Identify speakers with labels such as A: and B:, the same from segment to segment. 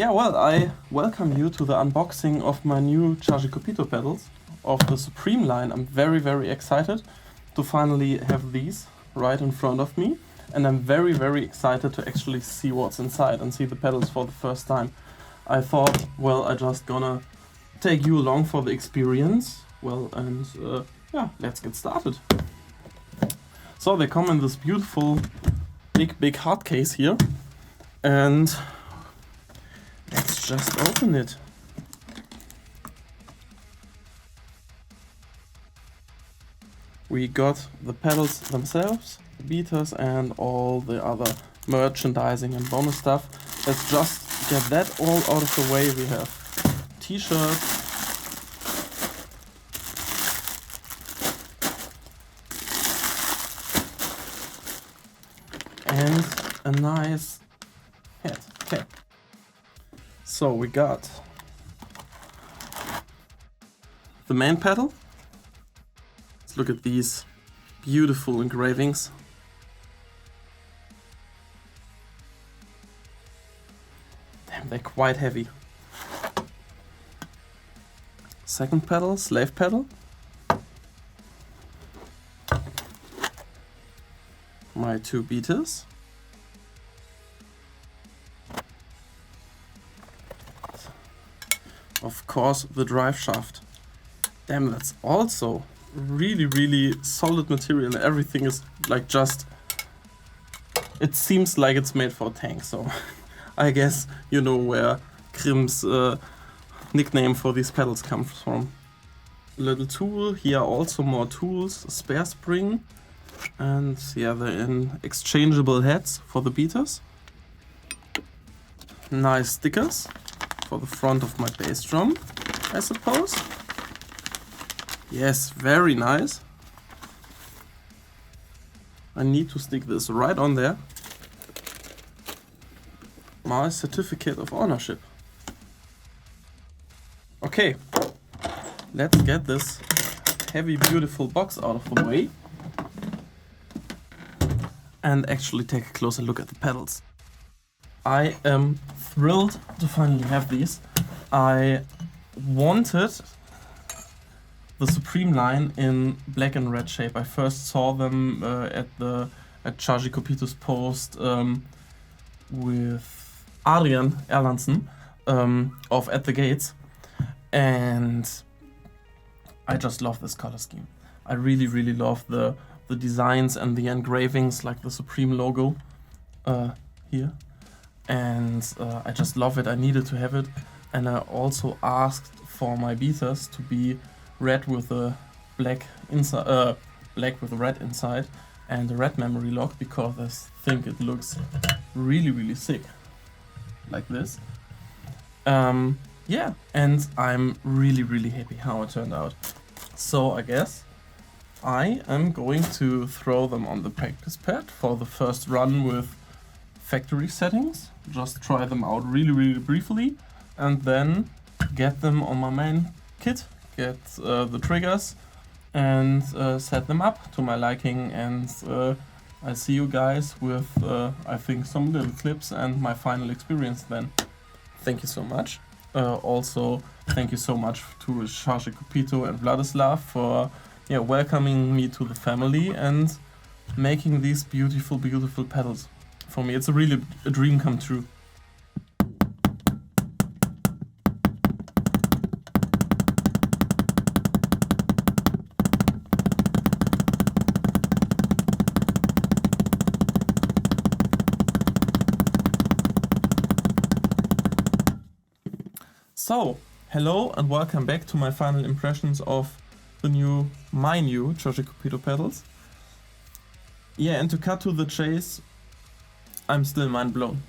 A: Yeah, well, I welcome you to the unboxing of my new Czarcie Kopyto pedals of the Supreme line. I'm very, very excited to finally have these right in front of me. And I'm very, very excited to actually see what's inside and see the pedals for the first time. I thought, well, I just gonna take you along for the experience. Well, and yeah, let's get started. So they come in this beautiful big hard case here. And let's just open it. We got the pedals themselves, the beaters, and all the other merchandising and bonus stuff. Let's just get that all out of the way. We have t-shirts, and a nice hat. Okay. So we got the main pedal. Let's look at these beautiful engravings. Damn, they're quite heavy. Second pedal, slave pedal. My two beaters. Of course, the drive shaft. Damn, that's also really solid material. Everything is like just... It seems like it's made for a tank, so I guess you know where Grimm's nickname for these pedals comes from. A little tool, here are also more tools, a spare spring, and yeah, they're in exchangeable heads for the beaters. Nice stickers for the front of my bass drum, I suppose. Yes, very nice. I need to stick this right on there. My certificate of ownership. Okay, let's get this heavy, beautiful box out of the way and actually take a closer look at the pedals. I am thrilled to finally have these. I wanted the Supreme line in black and red shape. I first saw them at Czarcie Kopyto's post with Adrian Erlandsen of At the Gates, and I just love this color scheme. I really love the designs and the engravings, like the Supreme logo here. And I just love it. I needed to have it, and I also asked for my beaters to be red with a black inside, black with a red inside, and a red memory lock, because I think it looks really sick, like this. Yeah, and I'm really happy how it turned out. So I guess I am going to throw them on the practice pad for the first run with factory settings. Just try them out really briefly, and then get them on my main kit, get the triggers, and set them up to my liking. And I'll see you guys with I think some little clips and my final experience then. Thank you so much. Also thank you so much to Czarcie Kopyto and Vladislav for welcoming me to the family and making these beautiful pedals. For me, it's really a dream come true. So, hello and welcome back to my final impressions of my new Czarcie Kopyto pedals. Yeah, and to cut to the chase, I'm still mind blown.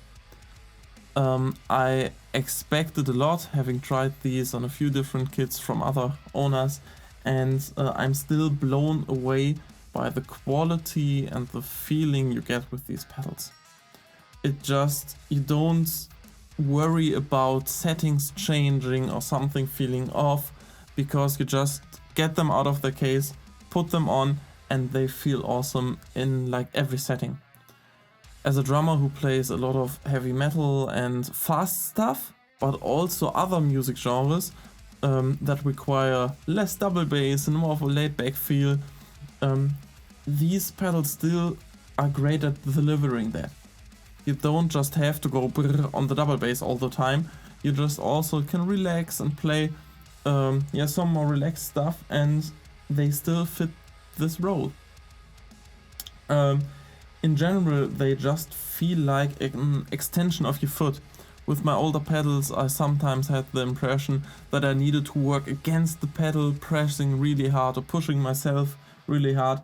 A: I expected a lot, having tried these on a few different kits from other owners, and I'm still blown away by the quality and the feeling you get with these pedals. You don't worry about settings changing or something feeling off, because you just get them out of the case, put them on, and they feel awesome in like every setting. As a drummer who plays a lot of heavy metal and fast stuff, but also other music genres that require less double bass and more of a laid back feel, these pedals still are great at delivering that. You don't just have to go brrr on the double bass all the time, you just also can relax and play some more relaxed stuff, and they still fit this role. In general, they just feel like an extension of your foot. With my older pedals, I sometimes had the impression that I needed to work against the pedal, pressing really hard or pushing myself really hard.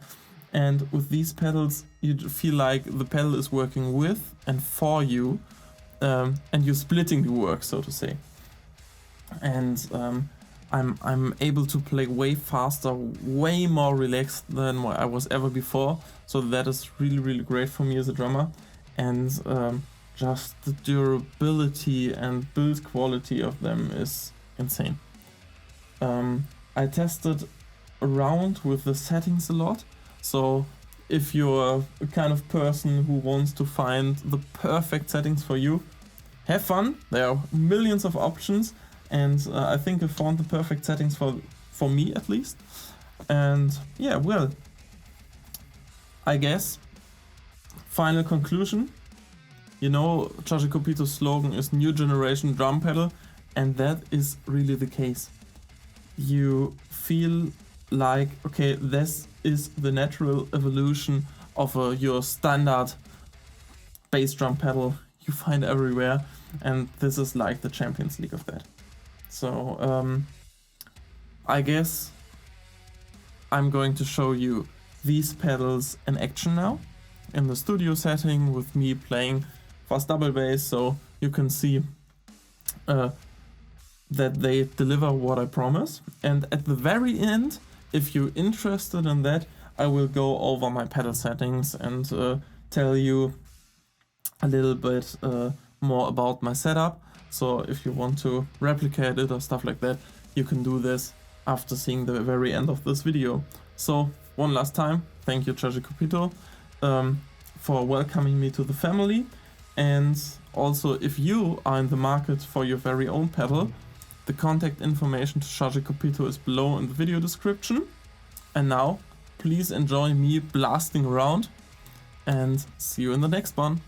A: And with these pedals, you feel like the pedal is working with and for you, and you're splitting the work, so to say. And I'm able to play way faster, way more relaxed than I was ever before. So that is really great for me as a drummer. And just the durability and build quality of them is insane. I tested around with the settings a lot. So if you're a kind of person who wants to find the perfect settings for you, have fun. There are millions of options, and I think I found the perfect settings for me at least. And yeah, well, I guess final conclusion. You know, Czarcie Kopyto's slogan is new generation drum pedal, and that is really the case. You feel like, okay, this is the natural evolution of your standard bass drum pedal you find everywhere, and this is like the Champions League of that. So I guess I'm going to show you these pedals in action now in the studio setting with me playing fast double bass, so you can see that they deliver what I promise. And at the very end, if you're interested in that, I will go over my pedal settings and tell you a little bit more about my setup. So if you want to replicate it or stuff like that, you can do this after seeing the very end of this video. So one last time, thank you Czarcie Kopyto for welcoming me to the family. And also, if you are in the market for your very own pedal, the contact information to Czarcie Kopyto is below in the video description. And now, please enjoy me blasting around, and see you in the next one.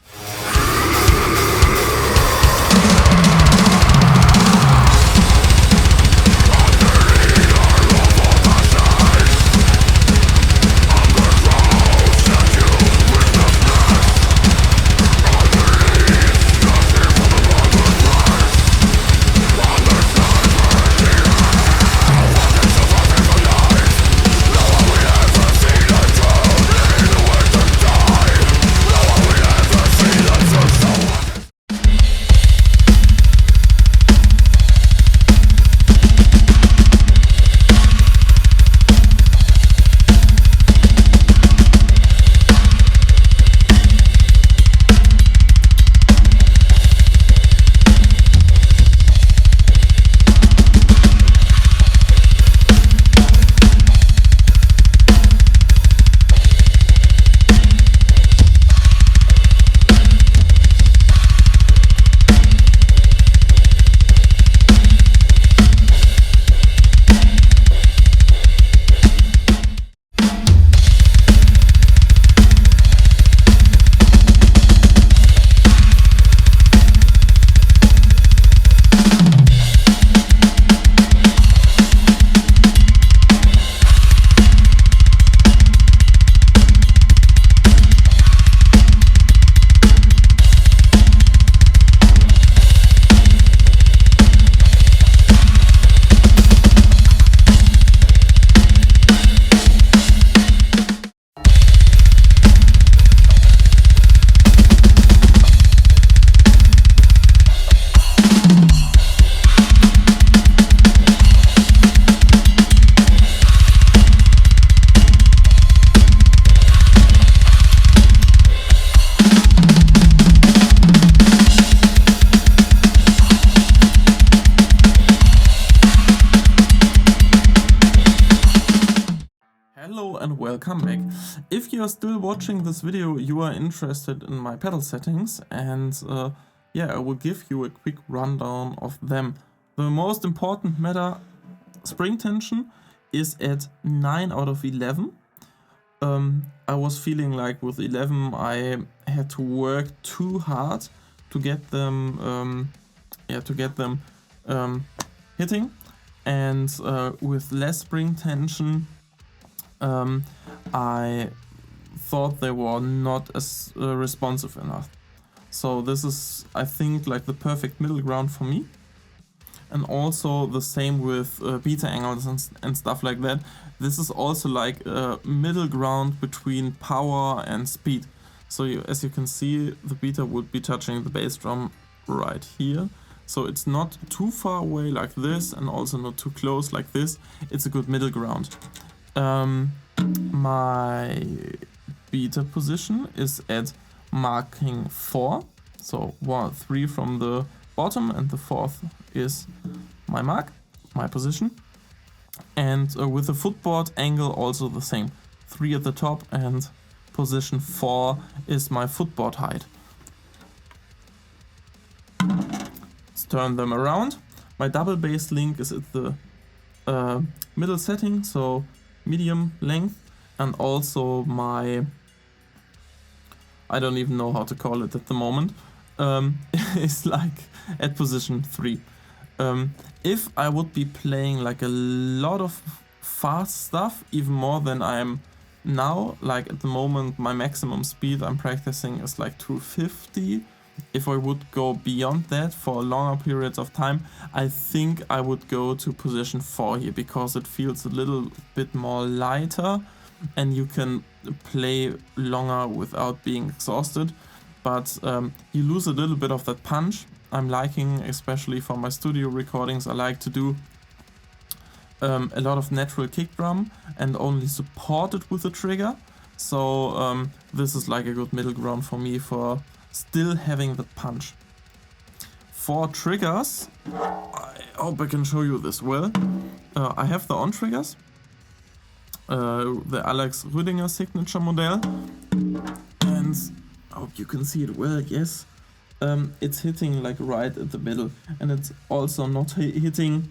A: And welcome back. If you are still watching this video, you are interested in my pedal settings, and yeah, I will give you a quick rundown of them. The most important matter, spring tension, is at 9 out of 11. I was feeling like with 11 I had to work too hard to get them hitting, and with less spring tension I thought they were not as responsive enough. So this is, I think, like the perfect middle ground for me. And also the same with beta angles and stuff like that. This is also like a middle ground between power and speed. So as you can see, the beta would be touching the bass drum right here. So it's not too far away like this, and also not too close like this. It's a good middle ground. My beta position is at marking 4. So 3 from the bottom, and the 4th is my mark, my position. And with the footboard angle also the same. 3 at the top, and position 4 is my footboard height. Let's turn them around. My double bass link is at the middle setting, so medium length, and also my, I don't even know how to call it at the moment, is like at position 3. If I would be playing like a lot of fast stuff, even more than I'm now, like at the moment my maximum speed I'm practicing is like 250. If I would go beyond that for longer periods of time, I think I would go to position 4 here, because it feels a little bit more lighter and you can play longer without being exhausted. But you lose a little bit of that punch. I'm liking, especially for my studio recordings, I like to do a lot of natural kick drum and only support it with a trigger. So this is like a good middle ground for me for still having the punch. For triggers, I hope I can show you this well. I have the on triggers, the Alex Rüdiger signature model, and I hope you can see it well, yes. It's hitting like right at the middle, and it's also not hitting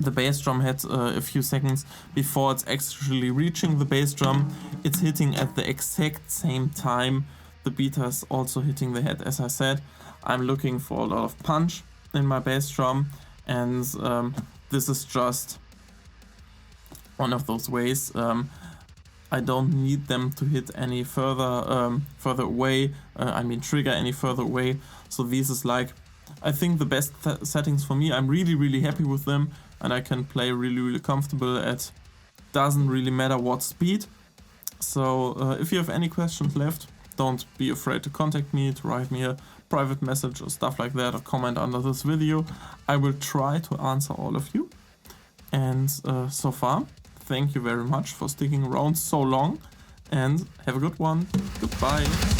A: the bass drum head a few seconds before it's actually reaching the bass drum. It's hitting at the exact same time the beta is also hitting the head. As I said, I'm looking for a lot of punch in my bass drum, and this is just one of those ways. I don't need them to hit any further away, trigger any further away. So this is like, I think, the best settings for me. I'm really happy with them, and I can play really comfortable at, doesn't really matter what speed. So if you have any questions left, don't be afraid to contact me, to write me a private message or stuff like that, or comment under this video. I will try to answer all of you. And so far, thank you very much for sticking around so long, and have a good one. Goodbye.